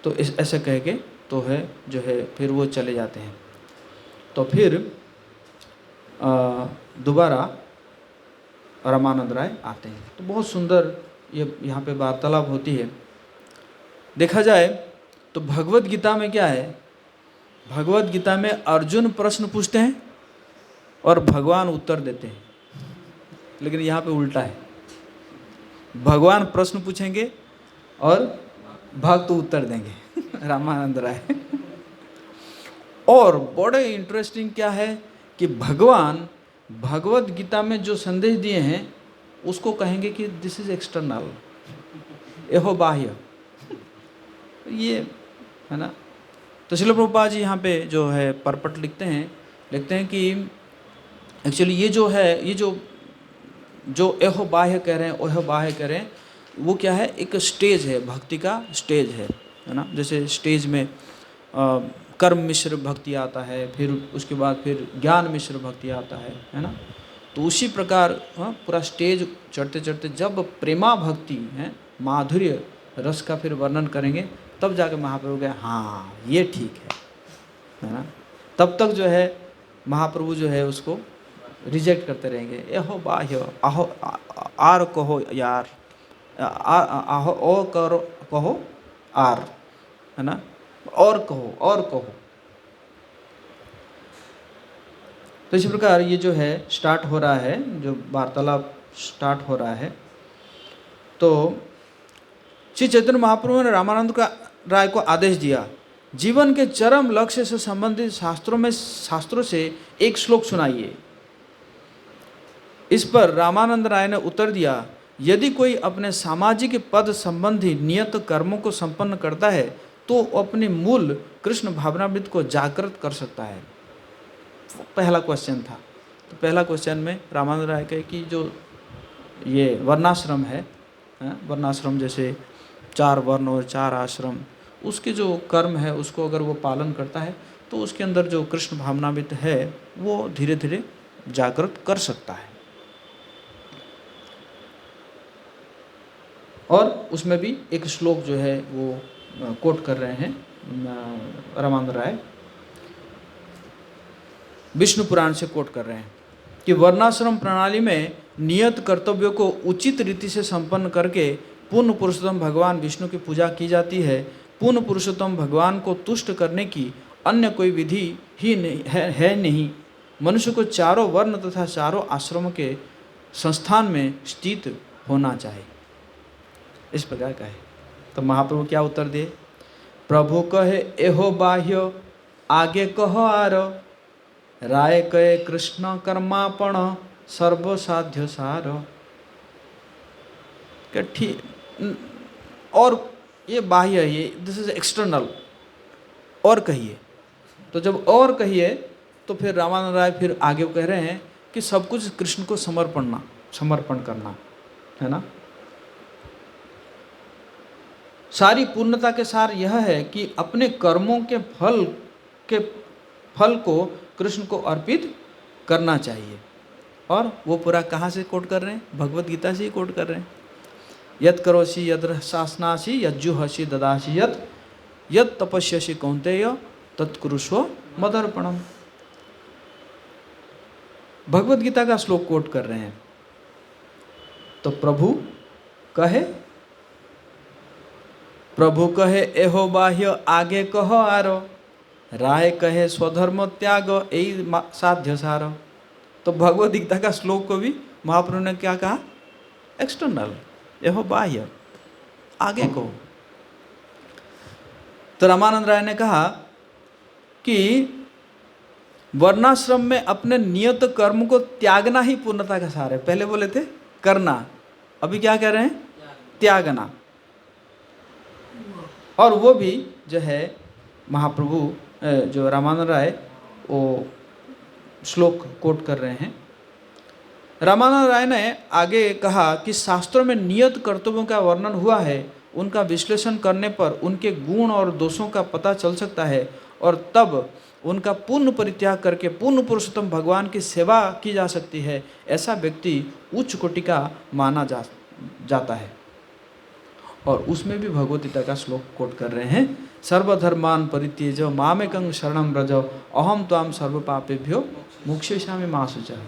तो इस ऐसे कह के तो है जो है फिर वो चले जाते हैं। तो फिर दोबारा रामानंद राय आते हैं। तो बहुत सुंदर ये यहाँ पे वार्तालाप होती है। देखा जाए तो भगवत गीता में क्या है, भगवत गीता में अर्जुन प्रश्न पूछते हैं और भगवान उत्तर देते हैं, लेकिन यहाँ पे उल्टा है, भगवान प्रश्न पूछेंगे और भक्त उत्तर देंगे रामानंद राय। और बड़े इंटरेस्टिंग क्या है कि भगवान भगवत गीता में जो संदेश दिए हैं उसको कहेंगे कि दिस इज एक्सटर्नल, यहो बाह्य, ये है ना। तो श्रील प्रभुपाद जी यहाँ पे जो है परपट लिखते हैं कि एक्चुअली ये जो है, ये जो एहो बाह्य कह रहे हैं, ओहो बाह्य कह रहे हैं, वो क्या है, एक स्टेज है, भक्ति का स्टेज है ना। जैसे स्टेज में कर्म मिश्र भक्ति आता है, फिर उसके बाद फिर ज्ञान मिश्र भक्ति आता है ना। तो उसी प्रकार पूरा स्टेज चढ़ते चढ़ते जब प्रेमा भक्ति है, माधुर्य रस का फिर वर्णन करेंगे, तब जाके महाप्रभु गए हाँ ये ठीक है ना। तब तक जो है महाप्रभु जो है उसको रिजेक्ट करते रहेंगे, एहो बाह्य, आहो आर कहो यार, आहो ओ करो कहो आर, है ना, और कहो और कहो। तो इसी प्रकार ये जो है स्टार्ट हो रहा है, जो वार्तालाप स्टार्ट हो रहा है। तो श्री चैतन्य महाप्रभु ने रामानंद राय को आदेश दिया, जीवन के चरम लक्ष्य से संबंधित शास्त्रों से एक श्लोक सुनाइए। इस पर रामानंद राय ने उत्तर दिया, यदि कोई अपने सामाजिक पद संबंधी नियत कर्मों को संपन्न करता है तो अपने मूल कृष्ण भावनामृत को जागृत कर सकता है। पहला क्वेश्चन था। तो पहला क्वेश्चन में रामानंद राय कहे कि जो ये वर्णाश्रम है, वर्णाश्रम जैसे 4 वर्ण और 4 आश्रम, उसके जो कर्म है उसको अगर वो पालन करता है तो उसके अंदर जो कृष्ण भावनामृत है वो धीरे धीरे जागृत कर सकता है। और उसमें भी एक श्लोक जो है वो कोट कर रहे हैं रामानंद राय, विष्णु पुराण से कोट कर रहे हैं कि वर्णाश्रम प्रणाली में नियत कर्तव्यों को उचित रीति से संपन्न करके पूर्ण पुरुषोत्तम भगवान विष्णु की पूजा की जाती है। पूर्ण पुरुषोत्तम भगवान को तुष्ट करने की अन्य कोई विधि ही है नहीं। मनुष्य को चारों वर्ण तथा चारों आश्रमों के संस्थान में स्थित होना चाहिए। इस प्रकार का है। तो महाप्रभु क्या उत्तर दिए, प्रभु कहे एहो बाह्य, आगे कहो आर, राय कहे कृष्ण कर्मापण, सर्व साध्य सार। क्या ठीक, और ये बाह्य है, ये दिस इज एक्सटर्नल, और कहिए। तो जब और कहिए तो फिर रामानंद राय फिर आगे कह रहे हैं कि सब कुछ कृष्ण को समर्पण करना है ना। सारी पूर्णता के सार यह है कि अपने कर्मों के फल को कृष्ण को अर्पित करना चाहिए। और वो पूरा कहाँ से कोट कर रहे हैं, भगवत गीता से ही कोट कर रहे हैं। यत् करोसि यद् शासनासि यज्जुहसि ददासि यत् तपस्यसि कौन्तेय तत्कुरुष्व मदर्पणम। भगवत गीता का श्लोक कोट कर रहे हैं। तो प्रभु कहे एहो बाह्य, आगे कहो आरो, राय कहे स्वधर्म त्याग, यही साध्य सार। तो भगवत गीता का श्लोक को भी महाप्रभु ने क्या कहा, एक्सटर्नल, एहो बाह्य, आगे कहो। तो रामानंद राय ने कहा कि वर्णाश्रम में अपने नियत कर्म को त्यागना ही पूर्णता का सार है। पहले बोले थे करना, अभी क्या कह रहे हैं, त्यागना। और वो भी जो है महाप्रभु जो रामानंद राय वो श्लोक कोट कर रहे हैं। रामानंद राय ने आगे कहा कि शास्त्रों में नियत कर्तव्यों का वर्णन हुआ है, उनका विश्लेषण करने पर उनके गुण और दोषों का पता चल सकता है और तब उनका पूर्ण परित्याग करके पूर्ण पुरुषोत्तम भगवान की सेवा की जा सकती है, ऐसा व्यक्ति उच्च कोटि का माना जाता है। और उसमें भी भगवत गीता का श्लोक कोट कर रहे हैं, सर्वधर्मान परित्यज्य मामेकं शरणं व्रज अहम त्वां सर्व पापेभ्यो मोक्षयिष्यामि मा शुचः।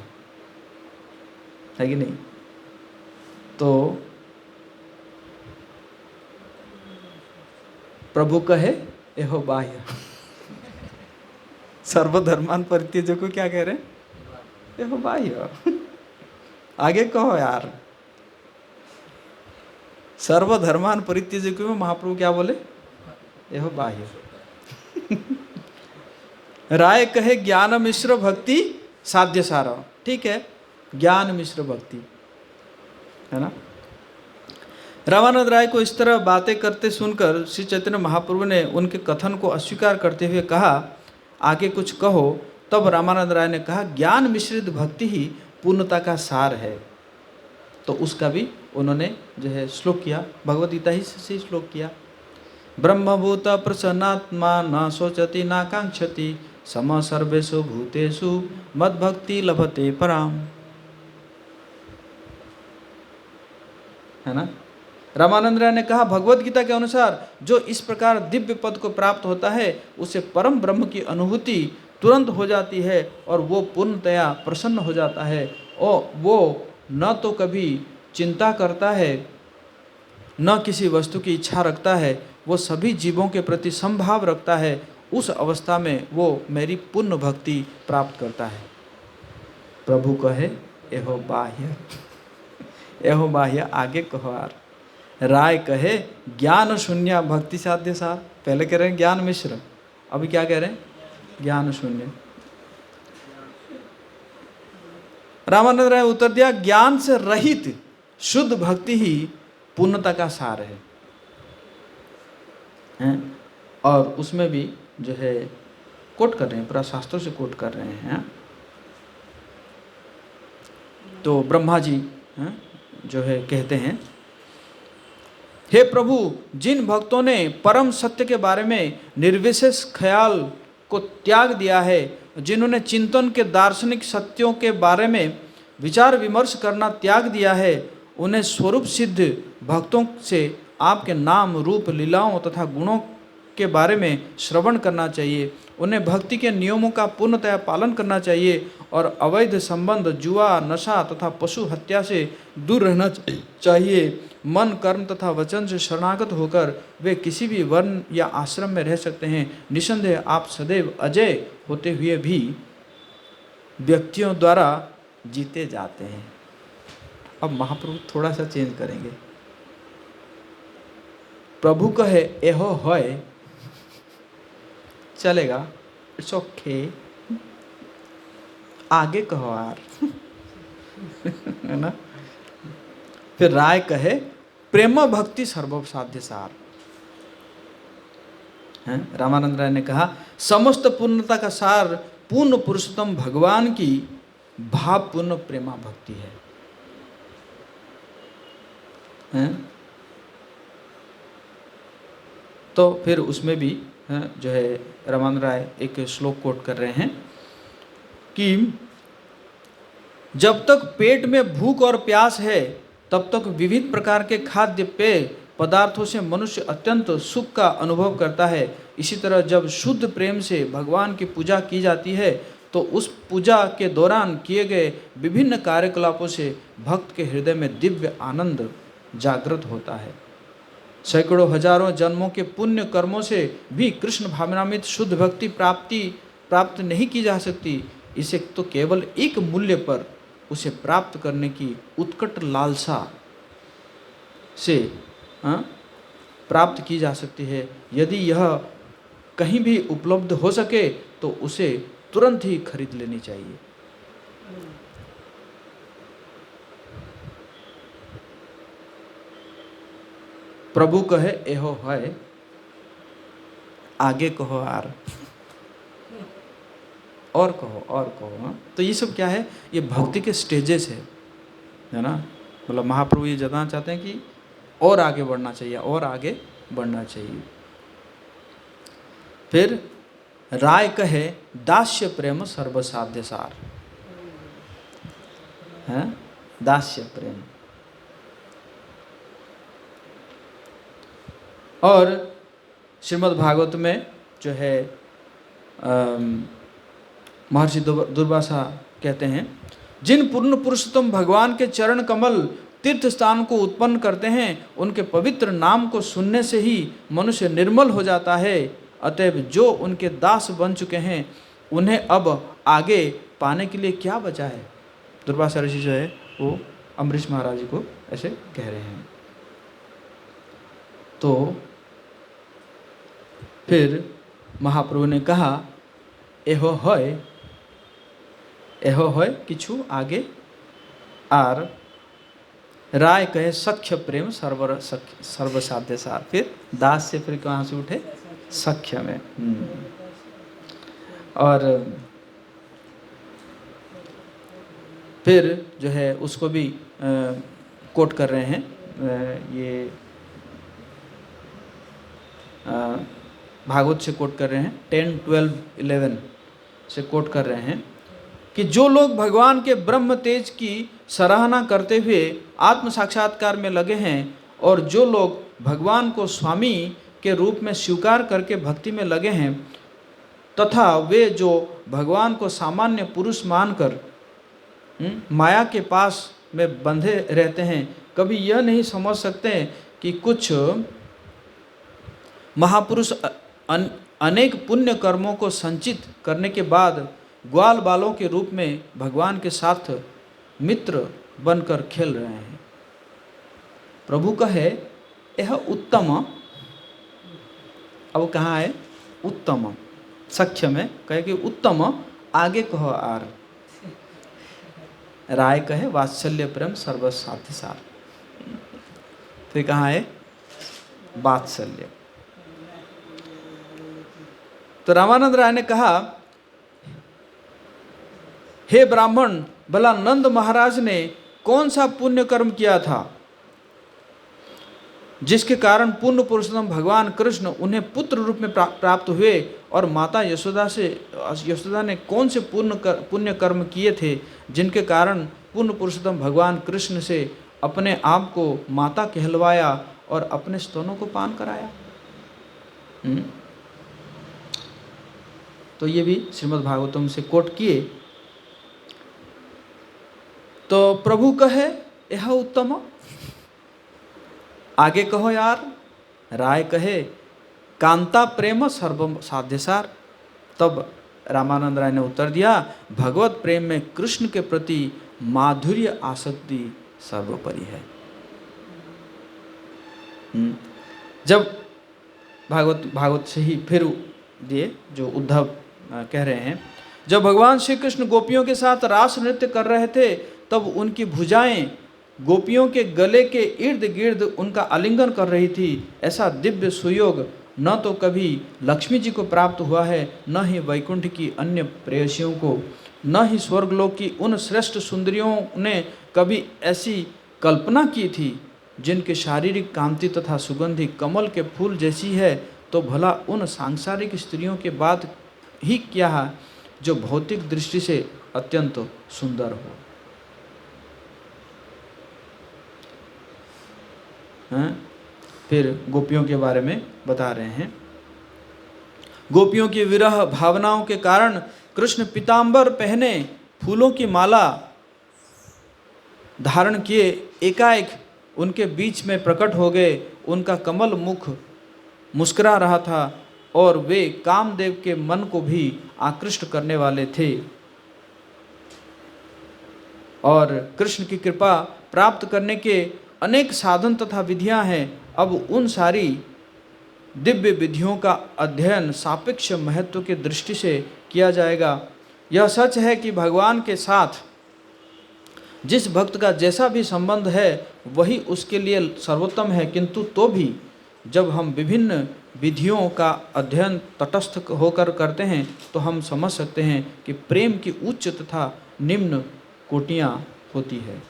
है कि नहीं? तो प्रभु कहे एहो बाह्य। सर्वधर्मान परित्यज्य को क्या कह रहे हैं? एहो बाह्य। आगे कहो यार, सर्वधर्मान परित्यज्य को महाप्रभु क्या बोले? एहो बाह्य। राय कहे ज्ञान मिश्र भक्ति साध्य सारा। ठीक है, ज्ञान मिश्र भक्ति, है ना। रामानंद राय को इस तरह बातें करते सुनकर श्री चैतन्य महाप्रभु ने उनके कथन को अस्वीकार करते हुए कहा, आगे कुछ कहो। तब रामानंद राय ने कहा, ज्ञान मिश्रित भक्ति ही पूर्णता का सार है। तो उसका भी उन्होंने जो है श्लोक किया, भगवद गीता ही से श्लोक किया। ब्रह्मभूत प्रसन्नात्मा न शोचति न कांक्षति सम सर्वेषु भूतेषु मद्भक्ति लभते पराम। है ना। रामानंद राय ने कहा, भगवद गीता के अनुसार जो इस प्रकार दिव्य पद को प्राप्त होता है उसे परम ब्रह्म की अनुभूति तुरंत हो जाती है और वो पूर्णतया प्रसन्न हो जाता है। और वो न तो कभी चिंता करता है न किसी वस्तु की इच्छा रखता है, वो सभी जीवों के प्रति समभाव रखता है। उस अवस्था में वो मेरी पूर्ण भक्ति प्राप्त करता है। प्रभु कहे एहो बाह्य। एहो बाह्य, आगे कहो यार। राय कहे ज्ञान शून्य भक्ति साध्य सार। पहले कह रहे हैं ज्ञान मिश्र, अभी क्या कह रहे हैं? ज्ञान शून्य। रामानंद राय उत्तर दिया, ज्ञान से रहित शुद्ध भक्ति ही पूर्णता का सार है। और उसमें भी जो है कोट कर रहे हैं, पूरा शास्त्रों से कोट कर रहे हैं। तो ब्रह्मा जी जो है कहते हैं, हे प्रभु, जिन भक्तों ने परम सत्य के बारे में निर्विशेष ख्याल को त्याग दिया है, जिन्होंने चिंतन के दार्शनिक सत्यों के बारे में विचार विमर्श करना त्याग दिया है, उन्हें स्वरूप सिद्ध भक्तों से आपके नाम रूप लीलाओं तथा गुणों के बारे में श्रवण करना चाहिए। उन्हें भक्ति के नियमों का पूर्णतया पालन करना चाहिए और अवैध संबंध, जुआ, नशा तथा पशु हत्या से दूर रहना चाहिए। मन, कर्म तथा वचन से शरणागत होकर वे किसी भी वर्ण या आश्रम में रह सकते हैं। निसंदेह आप सदैव अजय होते हुए भी व्यक्तियों द्वारा जीते जाते हैं। अब महाप्रभु थोड़ा सा चेंज करेंगे। प्रभु कहे एहो होय, चलेगा, इट्स ओके। आगे कहो यार। है ना। फिर राय कहे प्रेम भक्ति सर्वसाध्य सार। रामानंद राय ने कहा, समस्त पूर्णता का सार पूर्ण पुरुषोत्तम भगवान की भावपूर्ण प्रेमा भक्ति है। तो फिर उसमें भी जो है रामानंद राय एक श्लोक कोट कर रहे हैं कि जब तक पेट में भूख और प्यास है तब तक विविध प्रकार के खाद्य पेय पदार्थों से मनुष्य अत्यंत सुख का अनुभव करता है। इसी तरह जब शुद्ध प्रेम से भगवान की पूजा की जाती है तो उस पूजा के दौरान किए गए विभिन्न कार्यकलापों से भक्त के हृदय में दिव्य आनंद जागृत होता है। सैकड़ों हजारों जन्मों के पुण्य कर्मों से भी कृष्ण भावनामृत शुद्ध भक्ति प्राप्त नहीं की जा सकती। इसे तो केवल एक मूल्य पर उसे प्राप्त करने की उत्कट लालसा से प्राप्त की जा सकती है। यदि यह कहीं भी उपलब्ध हो सके तो उसे तुरंत ही खरीद लेनी चाहिए। प्रभु कहे एहो है, आगे कहो यार, और कहो और कहो। तो ये सब क्या है? ये भक्ति के स्टेजेस है ना। मतलब महाप्रभु ये बताना चाहते हैं कि और आगे बढ़ना चाहिए, और आगे बढ़ना चाहिए। फिर राय कहे दास्य प्रेम सर्वसाध्य सार। है दास्य प्रेम। और श्रीमद् भागवत में जो है महर्षि दुर्वासा कहते हैं, जिन पूर्ण पुरुषोत्तम भगवान के चरण कमल तीर्थ स्थान को उत्पन्न करते हैं, उनके पवित्र नाम को सुनने से ही मनुष्य निर्मल हो जाता है। अतएव जो उनके दास बन चुके हैं, उन्हें अब आगे पाने के लिए क्या बचा है। दुर्वासा ऋषि जो है वो अम्बरीश महाराज जी को ऐसे कह रहे हैं। तो फिर महाप्रभु ने कहा, एहो है किछु आगे आर राय कहे सख्य प्रेम सर्वसाध्य सार। फिर दास से फिर कहाँ से उठे, सख्य में। और फिर जो है उसको भी कोट कर रहे हैं, ये भागवत से कोट कर रहे हैं, 10, 12, 11 से कोट कर रहे हैं कि जो लोग भगवान के ब्रह्म तेज की सराहना करते हुए आत्म साक्षात्कार में लगे हैं, और जो लोग भगवान को स्वामी के रूप में स्वीकार करके भक्ति में लगे हैं, तथा वे जो भगवान को सामान्य पुरुष मानकर माया के पास में बंधे रहते हैं, कभी यह नहीं समझ सकते कि कुछ महापुरुष अनेक पुण्य कर्मों को संचित करने के बाद ग्वाल बालों के रूप में भगवान के साथ मित्र बनकर खेल रहे हैं। प्रभु कहे यह उत्तम। अब कहाँ है उत्तम, सख्य में कहे कि उत्तम आगे कहो आर। राय कहे वात्सल्य प्रेम सर्वसाध्य सार। फिर कहाँ है वात्सल्य। तो रामानंद राय ने कहा, हे ब्राह्मण, भला नंद महाराज ने कौन सा पुण्य कर्म किया था जिसके कारण पूर्ण पुरुषोत्तम भगवान कृष्ण उन्हें पुत्र रूप में प्राप्त हुए, और माता यशोदा ने कौन से पुण्य कर्म किए थे जिनके कारण पूर्ण पुरुषोत्तम भगवान कृष्ण से अपने आप को माता कहलवाया और अपने स्तनों को पान कराया। तो ये भी श्रीमद् भागवतम से कोट किए। तो प्रभु कहे यह उत्तम, आगे कहो यार। राय कहे कांता प्रेम सर्व साध्य सार। तब रामानंद राय ने उत्तर दिया, भगवत प्रेम में कृष्ण के प्रति माधुर्य आसक्ति सर्वोपरि है। जब भागवत से ही फिर दिए जो उद्धव कह रहे हैं, जब भगवान श्री कृष्ण गोपियों के साथ रास नृत्य कर रहे थे, तब उनकी भुजाएं गोपियों के गले के इर्द गिर्द उनका आलिंगन कर रही थी। ऐसा दिव्य सुयोग न तो कभी लक्ष्मी जी को प्राप्त हुआ है, न ही वैकुंठ की अन्य प्रेयसियों को, न ही स्वर्गलोक की उन श्रेष्ठ सुंदरियों ने कभी ऐसी कल्पना की थी जिनकी शारीरिक कांति तथा सुगंधि कमल के फूल जैसी है। तो भला उन सांसारिक स्त्रियों के बात ही क्या है जो भौतिक दृष्टि से अत्यंत सुंदर हो। फिर गोपियों के बारे में बता रहे हैं। गोपियों की विरह भावनाओं के कारण कृष्ण पीतांबर पहने, फूलों की माला धारण किए, एकाएक उनके बीच में प्रकट हो गए। उनका कमल मुख मुस्कुरा रहा था और वे कामदेव के मन को भी आकृष्ट करने वाले थे। और कृष्ण की कृपा प्राप्त करने के अनेक साधन तथा विधियां हैं। अब उन सारी दिव्य विधियों का अध्ययन सापेक्ष महत्व के दृष्टि से किया जाएगा। यह सच है कि भगवान के साथ जिस भक्त का जैसा भी संबंध है वही उसके लिए सर्वोत्तम है, किंतु तो भी जब हम विभिन्न विधियों का अध्ययन तटस्थ होकर करते हैं तो हम समझ सकते हैं कि प्रेम की उच्च तथा निम्न कोटियां होती है।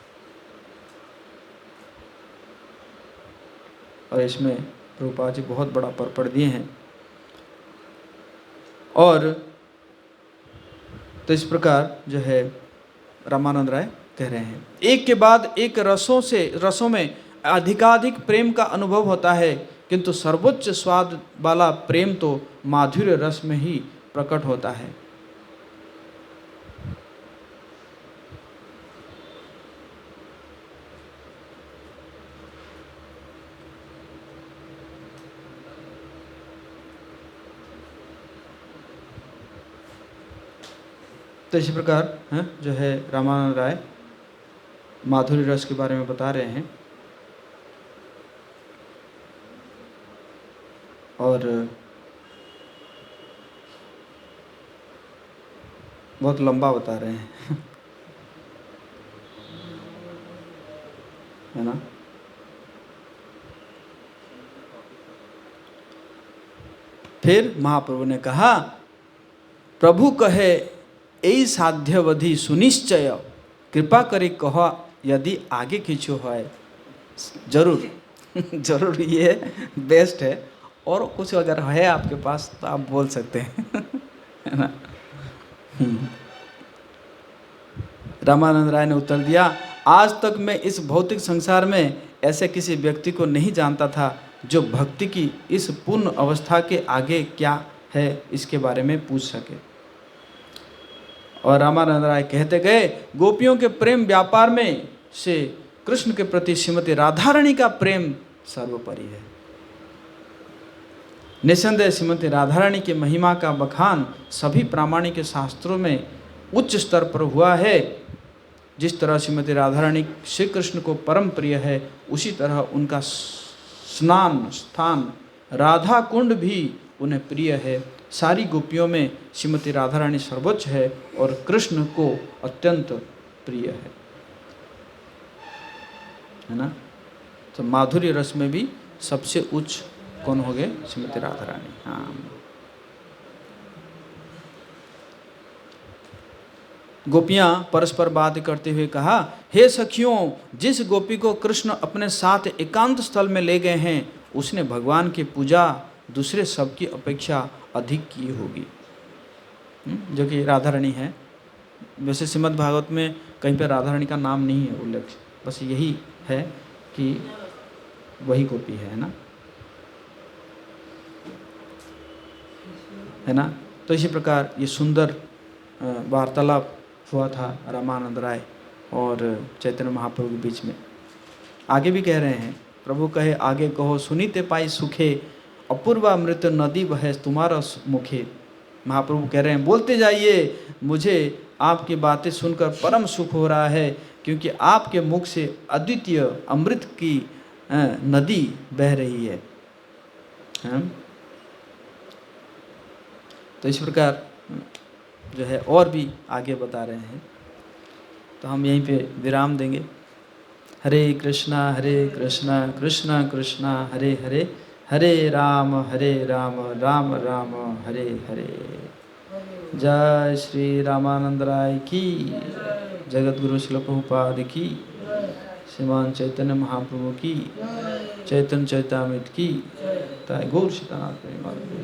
और इसमें प्रभुपाद जी बहुत बड़ा परपड़ दिए हैं। और तो इस प्रकार जो है रामानंद राय कह रहे हैं, एक के बाद एक रसों में अधिकाधिक प्रेम का अनुभव होता है, किंतु सर्वोच्च स्वाद वाला प्रेम तो माधुर्य रस में ही प्रकट होता है। तो इसी प्रकार जो है रामानंद राय माधुर्य रस के बारे में बता रहे हैं और बहुत लंबा बता रहे हैं है ना। फिर महाप्रभु ने कहा, प्रभु कहे यही साध्यवधि सुनिश्चय, कृपा करी कहो यदि आगे किछु है। जरूर जरूर ये बेस्ट है, और कुछ अगर है आपके पास तो आप बोल सकते हैं है ना। रामानंद राय ने उत्तर दिया, आज तक मैं इस भौतिक संसार में ऐसे किसी व्यक्ति को नहीं जानता था जो भक्ति की इस पूर्ण अवस्था के आगे क्या है इसके बारे में पूछ सके। और रामानंद राय कहते गए, गोपियों के प्रेम व्यापार में से कृष्ण के प्रति श्रीमती राधा रानी का प्रेम सर्वोपरि है। निसंदेह श्रीमती राधा रानी की महिमा का बखान सभी प्रामाणिक शास्त्रों में उच्च स्तर पर हुआ है। जिस तरह श्रीमती राधा रानी श्री कृष्ण को परम प्रिय है, उसी तरह उनका स्नान स्थान राधा कुंड भी उन्हें प्रिय है। सारी गोपियों में श्रीमती राधा रानी सर्वोच्च है और कृष्ण को अत्यंत प्रिय है ना। तो माधुर्य रस में भी सबसे उच्च कौन हो गए? श्रीमती राधा रानी। हाँ, गोपियाँ परस्पर बात करते हुए कहा, हे सखियों, जिस गोपी को कृष्ण अपने साथ एकांत स्थल में ले गए हैं, उसने भगवान की पूजा दूसरे सब की अपेक्षा अधिक की होगी, जो कि राधा रानी है। वैसे श्रीमद् भागवत में कहीं पर राधा रानी का नाम नहीं है उल्लेख, बस यही है कि वही गोपी है ना, है ना। तो इसी प्रकार ये सुंदर वार्तालाप हुआ था रामानंद राय और चैतन्य महाप्रभु के बीच में। आगे भी कह रहे हैं, प्रभु कहे आगे कहो, सुनीते पाई सुखे, अपूर्वा अमृत नदी बहे तुम्हारा मुखे। महाप्रभु कह रहे हैं, बोलते जाइए, मुझे आपकी बातें सुनकर परम सुख हो रहा है, क्योंकि आपके मुख से अद्वितीय अमृत की नदी बह रही है। तो इस प्रकार जो है और भी आगे बता रहे हैं, तो हम यहीं पे विराम देंगे। हरे कृष्णा कृष्णा कृष्णा हरे हरे, हरे राम राम राम हरे हरे। जय श्री रामानंद राय की, जगत गुरु श्रील प्रभुपाद की, श्रीमान चैतन्य महाप्रभु की, चैतन्य चैतामृत की, गौर सीतानाथ प्रेम।